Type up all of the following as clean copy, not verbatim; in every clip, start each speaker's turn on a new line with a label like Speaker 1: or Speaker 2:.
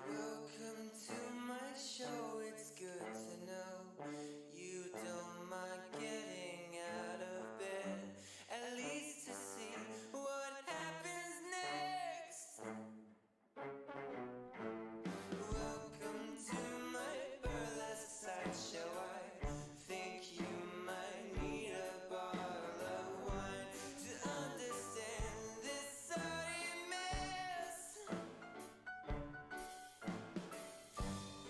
Speaker 1: Welcome to my show, it's good to know you don't mind getting out of bed, at least to see what happens next. Welcome to my burlesque sideshow, I think you might need a bottle of wine to understand this sorry mess.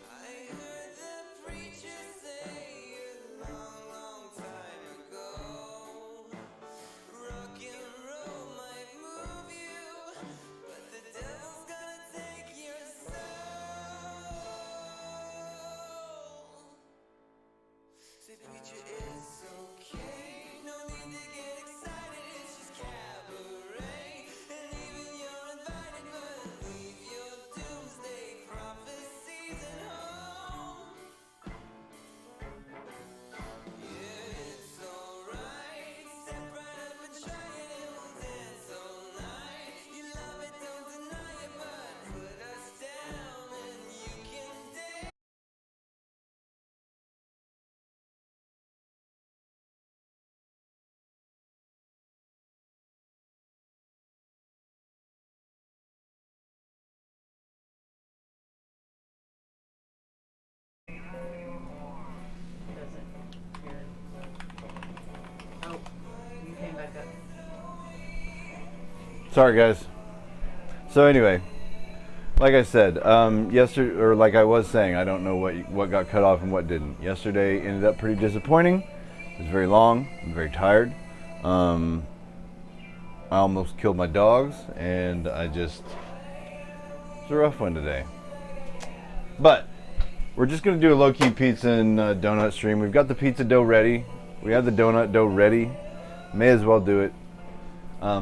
Speaker 1: I heard the preacher say a long, long time ago, rock and roll might move you, but the devil's gonna take your soul. Say, preacher, it's okay, no need to get excited, it's just cabaret, and even you're invited, but leave your doomsday prophecies at home. Yeah, it's alright, step right up and try it, and we'll dance all night. You love it, don't deny it, but put us down and you can dance.
Speaker 2: Sorry guys. So anyway, like I said, yesterday, or like I was saying, I don't know what got cut off and what didn't. Yesterday ended up pretty disappointing. It was very long. I'm very tired. I almost killed my dogs, and it's a rough one today. But we're just gonna do a low-key pizza and donut stream. We've got the pizza dough ready. We have the donut dough ready. May as well do it. I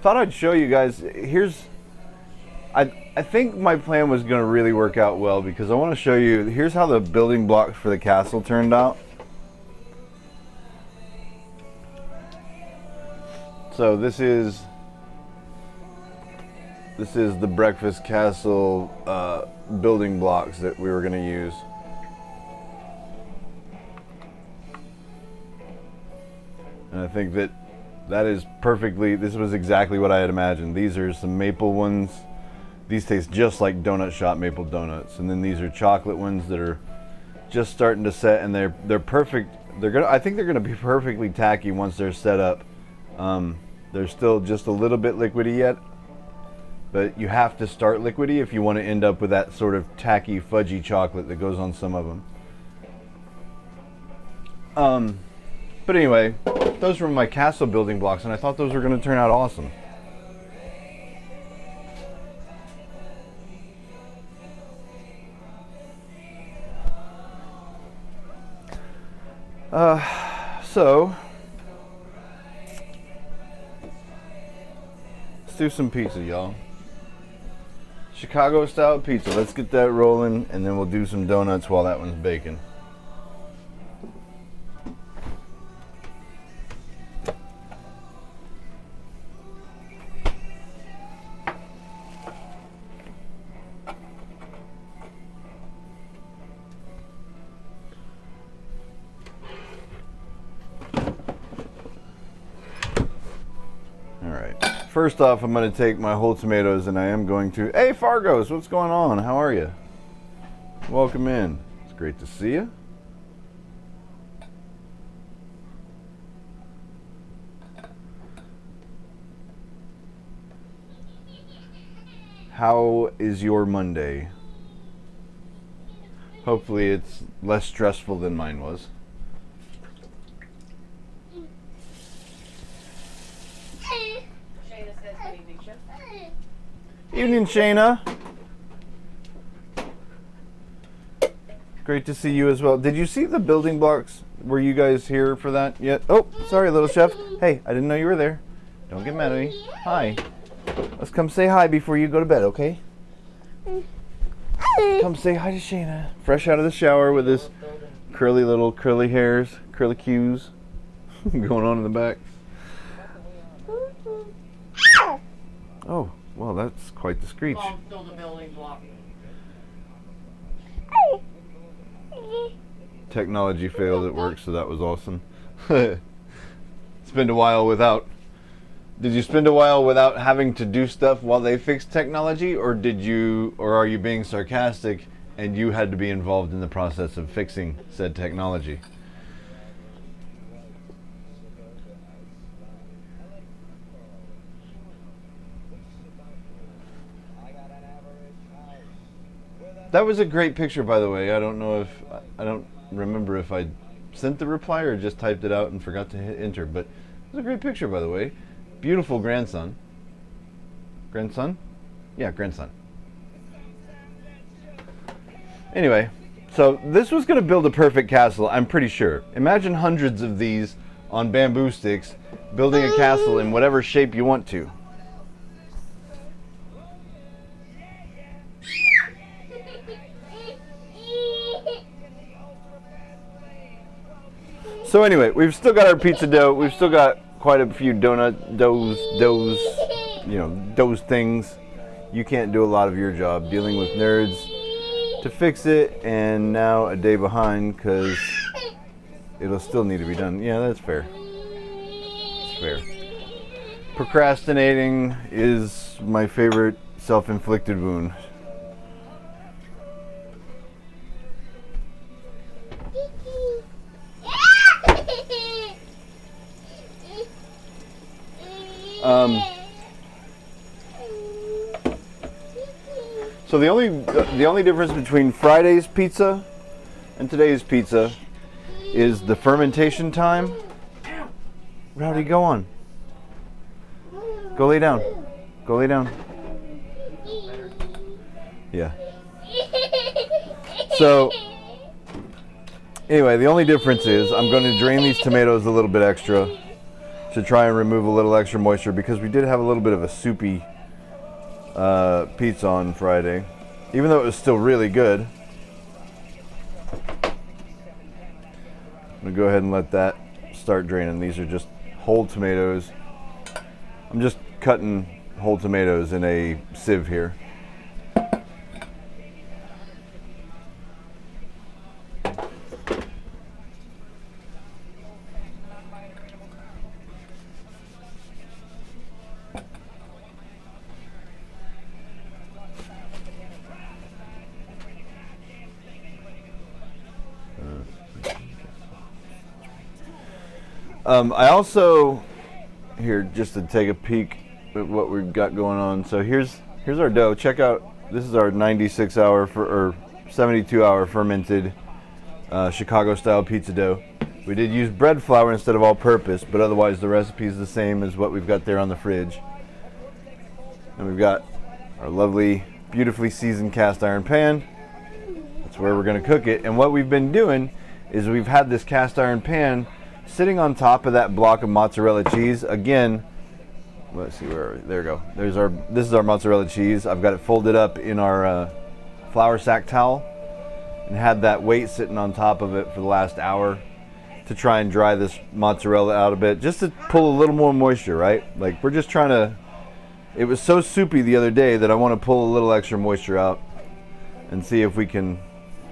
Speaker 2: thought I'd show you guys. I think my plan was going to really work out well, because I want to show you. Here's how the building blocks for the castle turned out. So this is the breakfast castle building blocks that we were going to use. And I think that is perfectly, this was exactly what I had imagined. These are some maple ones. These taste just like donut shop maple donuts. And then these are chocolate ones that are just starting to set, and they're perfect. I think they're gonna be perfectly tacky once they're set up. They're still just a little bit liquidy yet, but you have to start liquidy if you want to end up with that sort of tacky fudgy chocolate that goes on some of them. But anyway, those were my castle building blocks, and I thought those were going to turn out awesome. So let's do some pizza, y'all. Chicago style pizza. Let's get that rolling, and then we'll do some donuts while that one's baking. First off, I'm going to take my whole tomatoes, and I am going to... Hey, Fargos, what's going on? How are you? Welcome in. It's great to see you. How is your Monday? Hopefully it's less stressful than mine was. Evening, Shayna. Great to see you as well. Did you see the building blocks? Were you guys here for that yet? Oh, sorry, little chef. Hey, I didn't know you were there. Don't get mad at me. Hi. Let's come say hi before you go to bed, okay? Come say hi to Shayna. Fresh out of the shower with his curly hairs, curly cues going on in the back. Oh, well, that's quite the screech.
Speaker 3: Mom's still the building block.
Speaker 2: Technology failed at work, so that was awesome. Spend a while without. Did you spend a while without having to do stuff while they fixed technology, or are you being sarcastic and you had to be involved in the process of fixing said technology? That was a great picture, by the way. I don't remember if I sent the reply or just typed it out and forgot to hit enter, but it was a great picture, by the way. Beautiful grandson. Grandson? Yeah, grandson. Anyway, so this was going to build a perfect castle, I'm pretty sure. Imagine hundreds of these on bamboo sticks, building a castle in whatever shape you want to. So anyway, we've still got our pizza dough. We've still got quite a few dough things. You can't do a lot of your job dealing with nerds to fix it, and now a day behind because it'll still need to be done. Yeah, that's fair. It's fair. Procrastinating is my favorite self-inflicted wound. So the only difference between Friday's pizza and today's pizza is the fermentation time. Rowdy, go on. Go lay down. Go lay down. Yeah. So anyway, the only difference is I'm going to drain these tomatoes a little bit extra to try and remove a little extra moisture, because we did have a little bit of a soupy pizza on Friday, even though it was still really good. I'm gonna go ahead and let that start draining. These are just whole tomatoes. I'm just cutting whole tomatoes in a sieve here. I also, here, just to take a peek at what we've got going on. So here's our dough. Check out, this is our 96-hour or 72-hour fermented Chicago-style pizza dough. We did use bread flour instead of all-purpose, but otherwise the recipe is the same as what we've got there on the fridge. And we've got our lovely, beautifully seasoned cast iron pan. That's where we're going to cook it. And what we've been doing is we've had this cast iron pan sitting on top of that block of mozzarella cheese. Again, let's see, where there we go. This is our mozzarella cheese. I've got it folded up in our flour sack towel and had that weight sitting on top of it for the last hour to try and dry this mozzarella out a bit, just to pull a little more moisture, right? Like, we're just trying to, it was so soupy the other day that I want to pull a little extra moisture out and see if we can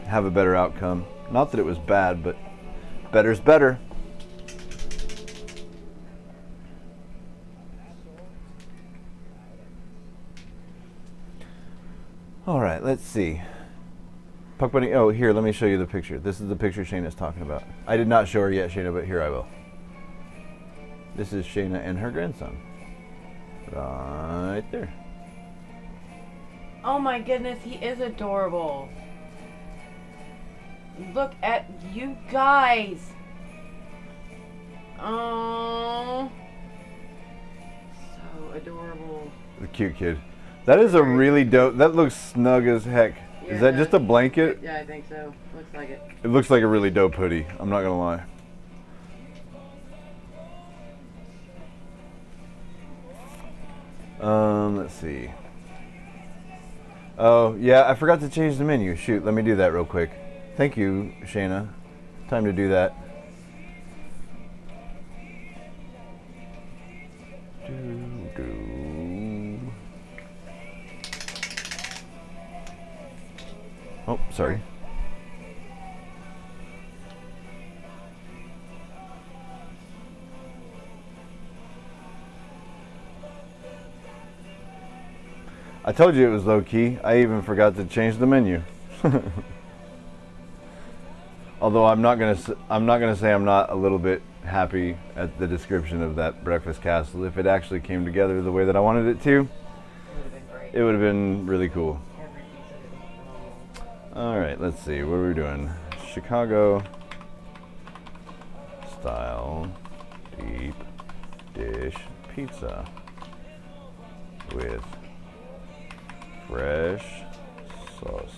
Speaker 2: have a better outcome. Not that it was bad, but better's better. All right, let's see. Puck Bunny, oh, here, let me show you the picture. This is the picture Shayna's talking about. I did not show her yet, Shayna, but here I will. This is Shayna and her grandson. Right there.
Speaker 3: Oh my goodness, he is adorable. Look at you guys. Oh, so adorable.
Speaker 2: The cute kid. That is a really dope, that looks snug as heck.
Speaker 3: Yeah,
Speaker 2: Is that just a blanket?
Speaker 3: Yeah, I think so. Looks like it.
Speaker 2: It looks like a really dope hoodie, I'm not gonna lie. Let's see. Oh, yeah, I forgot to change the menu. Shoot, let me do that real quick. Thank you, Shayna. Time to do that. Oh, sorry. I told you it was low key. I even forgot to change the menu. Although I'm not gonna say I'm not a little bit happy at the description of that breakfast castle. If it actually came together the way that I wanted it to, it would have been really cool. All right, let's see. What are we doing? Chicago style deep dish pizza with fresh sauce.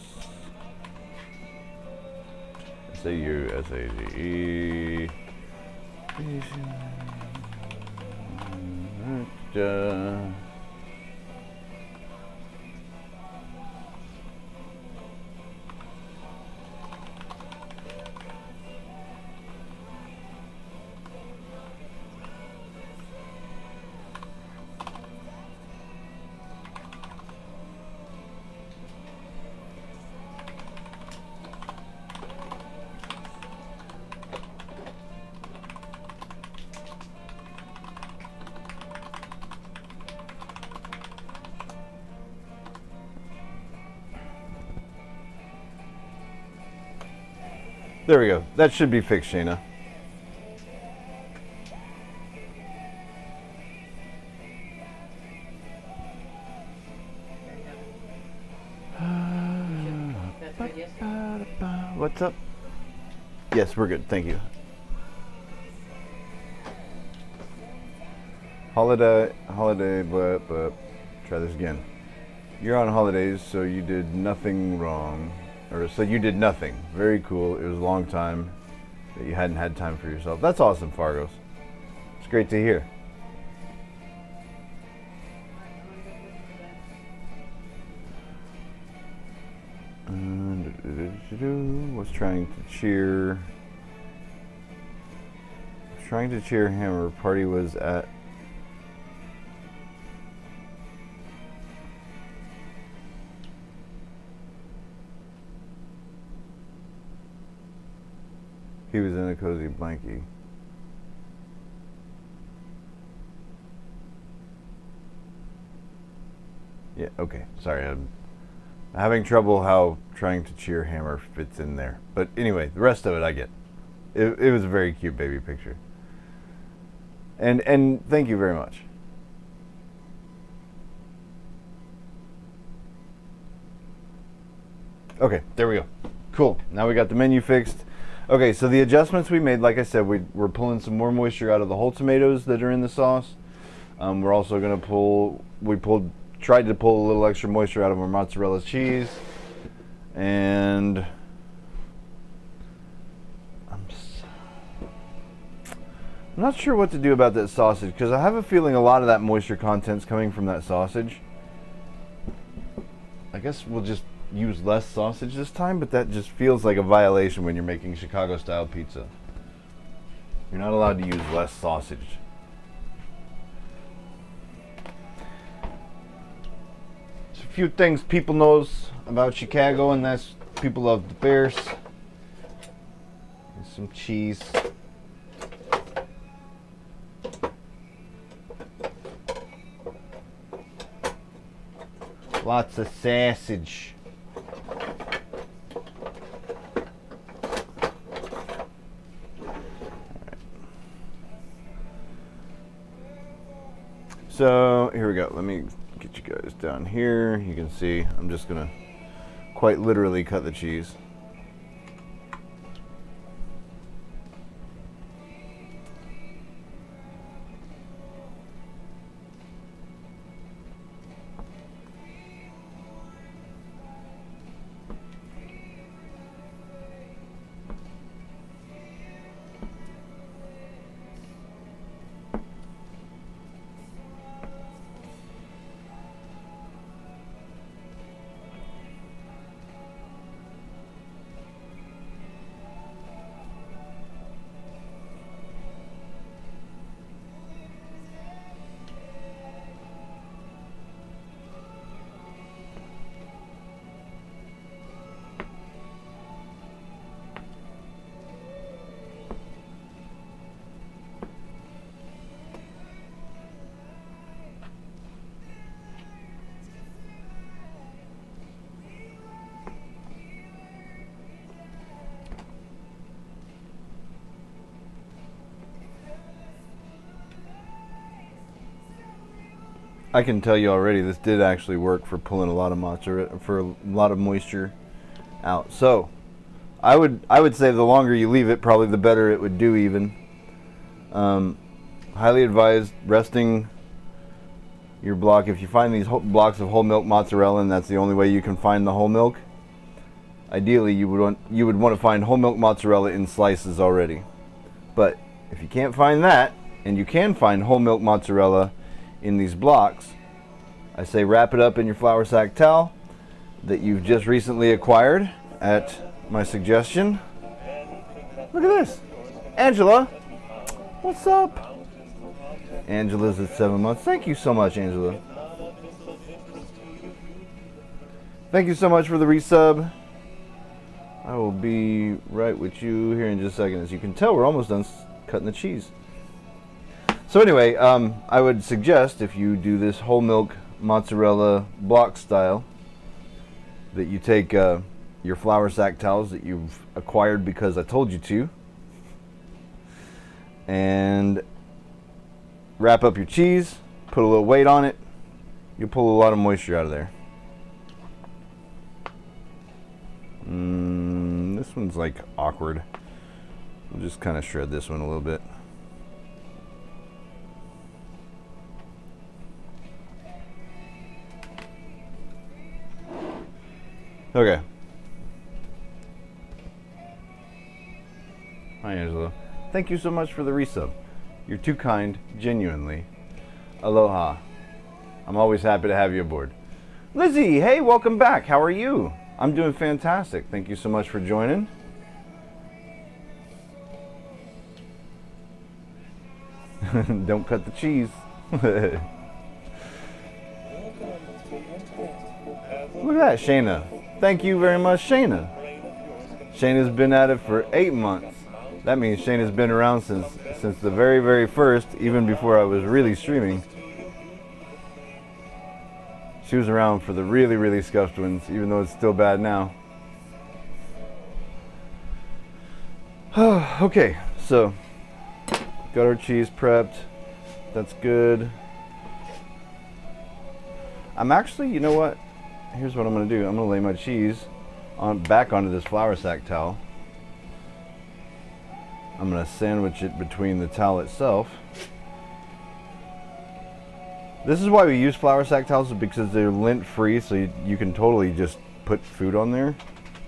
Speaker 2: SAUSAGE. There we go. That should be fixed, Shayna. What's up? Yes, we're good. Thank you. Holiday, but try this again. You're on holidays, so you did nothing wrong. Or so you did nothing. Very cool. It was a long time that you hadn't had time for yourself. That's awesome, Fargos. It's great to hear. Was trying to cheer Hammer. Party was at. He was in a cozy blankie. Yeah, okay. Sorry, I'm having trouble how trying to cheer Hammer fits in there. But anyway, the rest of it I get. It was a very cute baby picture. And thank you very much. Okay, there we go. Cool. Now we got the menu fixed. Okay, so the adjustments we made, like I said, we're pulling some more moisture out of the whole tomatoes that are in the sauce. We're also going to tried to pull a little extra moisture out of our mozzarella cheese. And I'm not sure what to do about that sausage, because I have a feeling a lot of that moisture content's coming from that sausage. I guess we'll just use less sausage this time, but that just feels like a violation when you're making Chicago style pizza. You're not allowed to use less sausage. There's a few things people knows about Chicago, and that's people love the Bears. And some cheese. Lots of sausage. So here we go. Let me get you guys down here. You can see I'm just gonna quite literally cut the cheese. I can tell you already, this did actually work for pulling a lot of mozzarella, for a lot of moisture out. So I would say the longer you leave it, probably the better it would do even. Highly advised resting your block. If you find these blocks of whole milk mozzarella, and that's the only way you can find the whole milk, ideally you would want to find whole milk mozzarella in slices already. But if you can't find that, and you can find whole milk mozzarella in these blocks, I say wrap it up in your flour sack towel that you've just recently acquired at my suggestion. Look at this. Angela, what's up? Angela's at 7 months. Thank you so much, Angela. Thank you so much for the resub. I will be right with you here in just a second. As you can tell, we're almost done cutting the cheese. So anyway, I would suggest if you do this whole milk mozzarella block style, that you take your flour sack towels that you've acquired because I told you to, and wrap up your cheese, put a little weight on it. You'll pull a lot of moisture out of there. This one's like awkward. We'll just kind of shred this one a little bit. Okay. Hi, Angela. Thank you so much for the resub. You're too kind, genuinely. Aloha. I'm always happy to have you aboard. Lizzie, hey, welcome back. How are you? I'm doing fantastic. Thank you so much for joining. Don't cut the cheese. Look at that, Shayna. Thank you very much, Shayna. Shayna's been at it for 8 months. That means Shayna's been around since the very, very first, even before I was really streaming. She was around for the really, really scuffed ones, even though it's still bad now. Okay, so got our cheese prepped. That's good. I'm actually, you know what? Here's what I'm gonna do. I'm gonna lay my cheese back onto this flour sack towel. I'm gonna sandwich it between the towel itself. This is why we use flour sack towels, because they're lint free, so you can totally just put food on there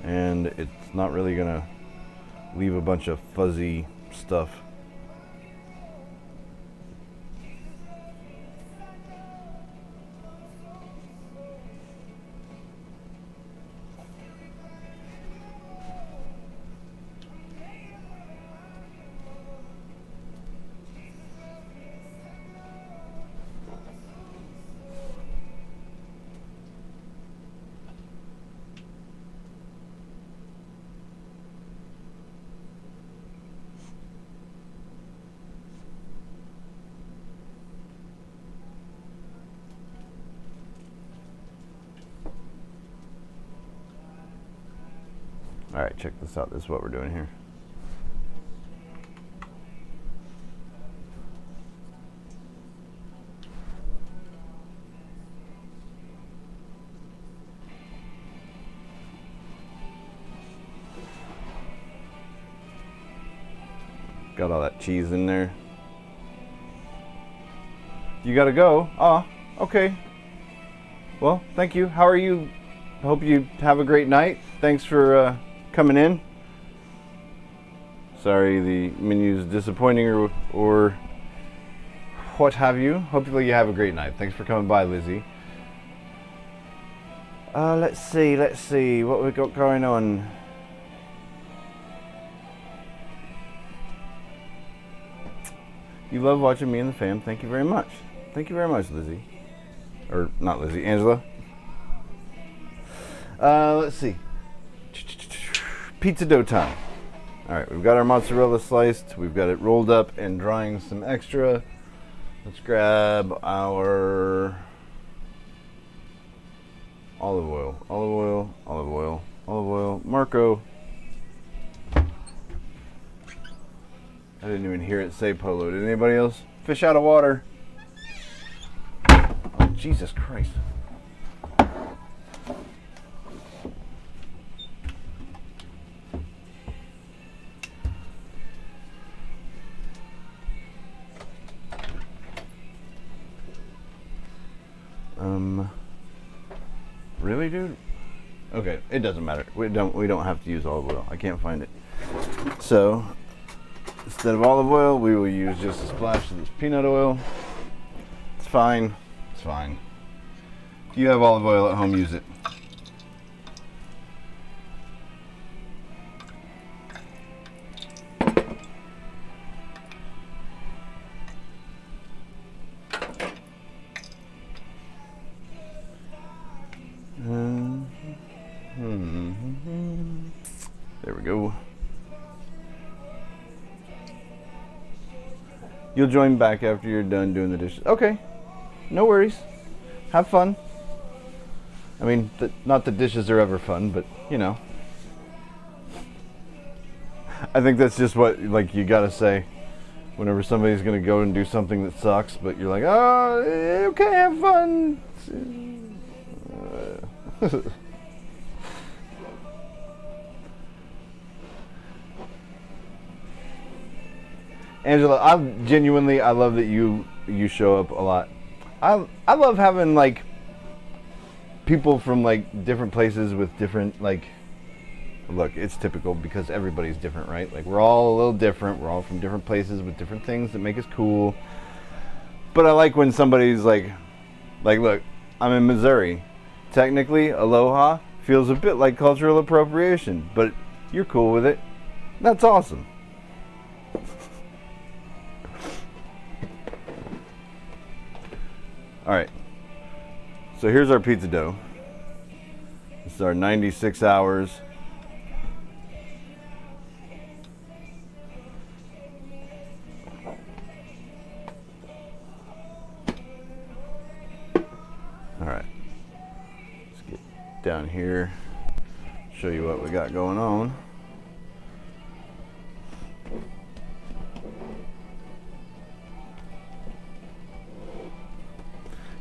Speaker 2: and it's not really gonna leave a bunch of fuzzy stuff. Alright, check this out. This is what we're doing here. Got all that cheese in there. You gotta go? Ah, okay. Well, thank you. How are you? Hope you have a great night. Thanks for coming in. Sorry the menu's disappointing or what have you. Hopefully you have a great night. Thanks for coming by, Lizzie. Let's see what we got going on. You love watching me and the fam. Thank you very much. Thank you very much, Lizzie. Or not Lizzie, Angela. Let's see. Pizza dough time. Alright, we've got our mozzarella sliced. We've got it rolled up and drying some extra. Let's grab our olive oil. Olive oil, olive oil, olive oil. Marco. I didn't even hear it say polo. Did anybody else? Fish out of water. Jesus Christ. Really, dude? Okay, it doesn't matter. We don't have to use olive oil. I can't find it. So, instead of olive oil, we will use just a splash of this peanut oil. It's fine. It's fine. If you have olive oil at home, use it. There we go. You'll join back after you're done doing the dishes. Okay, no worries. Have fun. I mean, not that dishes are ever fun, but you know. I think that's just what like you gotta say whenever somebody's gonna go and do something that sucks, but you're like, oh, okay, have fun. Angela, I love that you show up a lot. I love having like people from like different places with different like, look, it's typical because everybody's different, right? Like we're all a little different. We're all from different places with different things that make us cool. But I like when somebody's like look, I'm in Missouri. Technically, aloha feels a bit like cultural appropriation, but you're cool with it. That's awesome. All right, so here's our pizza dough. This is our 96 hours. All right, let's get down here, show you what we got going on.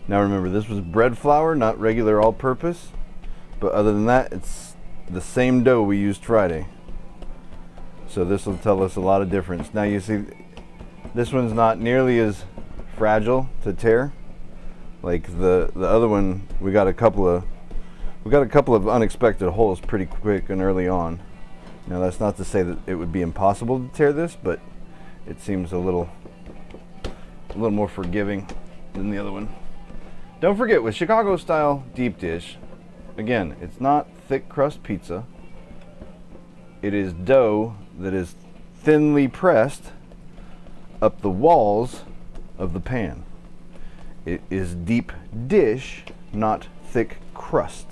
Speaker 2: Now remember, this was bread flour, not regular all-purpose. But other than that, it's the same dough we used Friday. So this will tell us a lot of difference. Now you see, this one's not nearly as fragile to tear. Like the other one, we got a couple of unexpected holes pretty quick and early on. Now that's not to say that it would be impossible to tear this, but it seems a little more forgiving than the other one. Don't forget, with Chicago style deep dish, again, it's not thick crust pizza. It is dough that is thinly pressed up the walls of the pan. It is deep dish, not thick crust.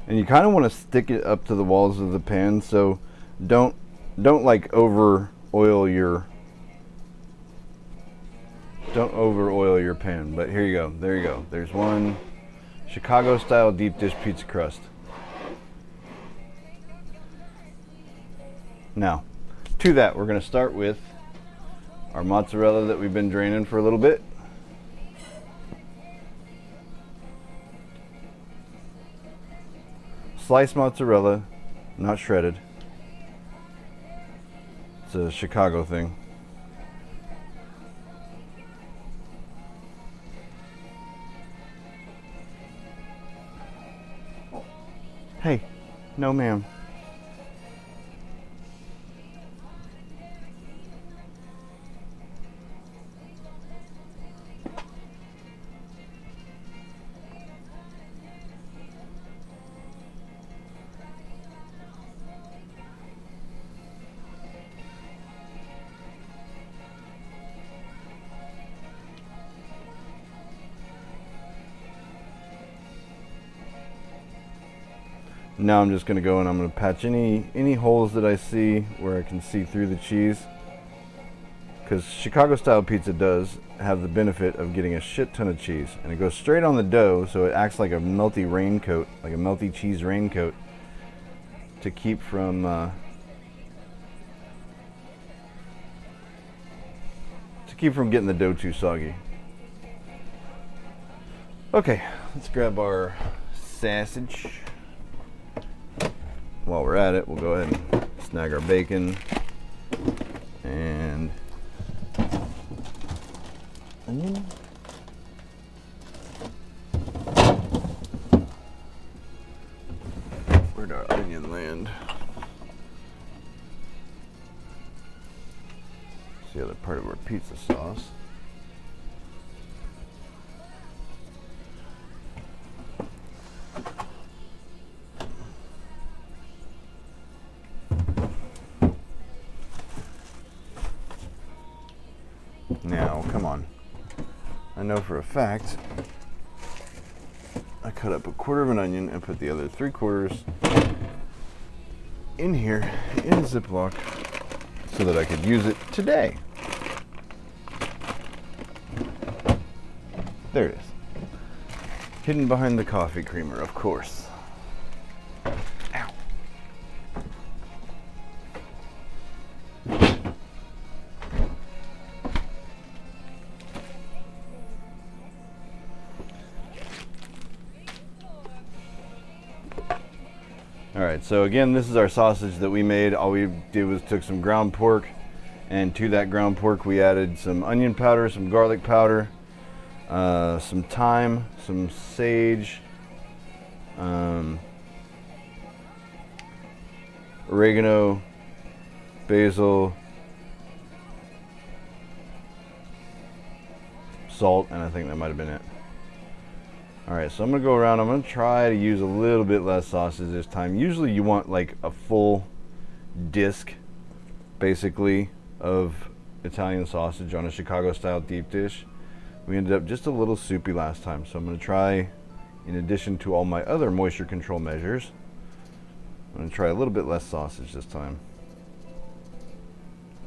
Speaker 2: And you kind of want to stick it up to the walls of the pan, so don't like over oil your pan. But here you go. There you go. There's one Chicago style deep dish pizza crust. Now, to that, we're going to start with our mozzarella that we've been draining for a little bit. Sliced mozzarella, not shredded. It's a Chicago thing. Hey, No, ma'am. Now I'm just going to go and I'm going to patch any holes that I see where I can see through the cheese. Because Chicago style pizza does have the benefit of getting a shit ton of cheese. And it goes straight on the dough, so it acts like a melty raincoat, like a melty cheese raincoat to keep from getting the dough too soggy. Okay, let's grab our sausage. While we're at it, we'll go ahead and snag our bacon and onion. Where'd our onion land? It's the other part of our pizza sauce. Now, come on. I know for a fact I cut up a quarter of an onion and put the other 3/4 in here in a Ziploc so that I could use it today. There it is. Hidden behind the coffee creamer, of course. Ow. Alright, so again, this is our sausage that we made. All we did was took some ground pork, and to that ground pork we added some onion powder, some garlic powder, some thyme, some sage, oregano, basil, salt, and I think that might have been it. Alright, so I'm going to go around. I'm going to try to use a little bit less sausage this time. Usually you want like a full disc, basically, of Italian sausage on a Chicago style deep dish. We ended up just a little soupy last time, so I'm going to try, in addition to all my other moisture control measures, I'm going to try a little bit less sausage this time.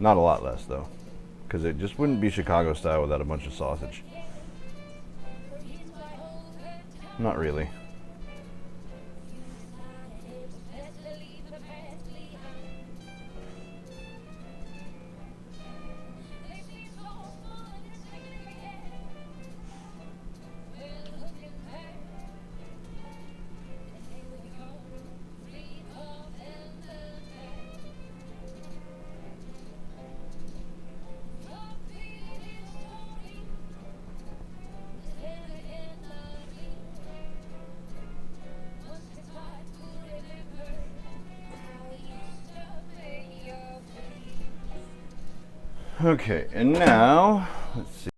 Speaker 2: Not a lot less though, because it just wouldn't be Chicago style without a bunch of sausage. Not really. Okay, and now, let's see.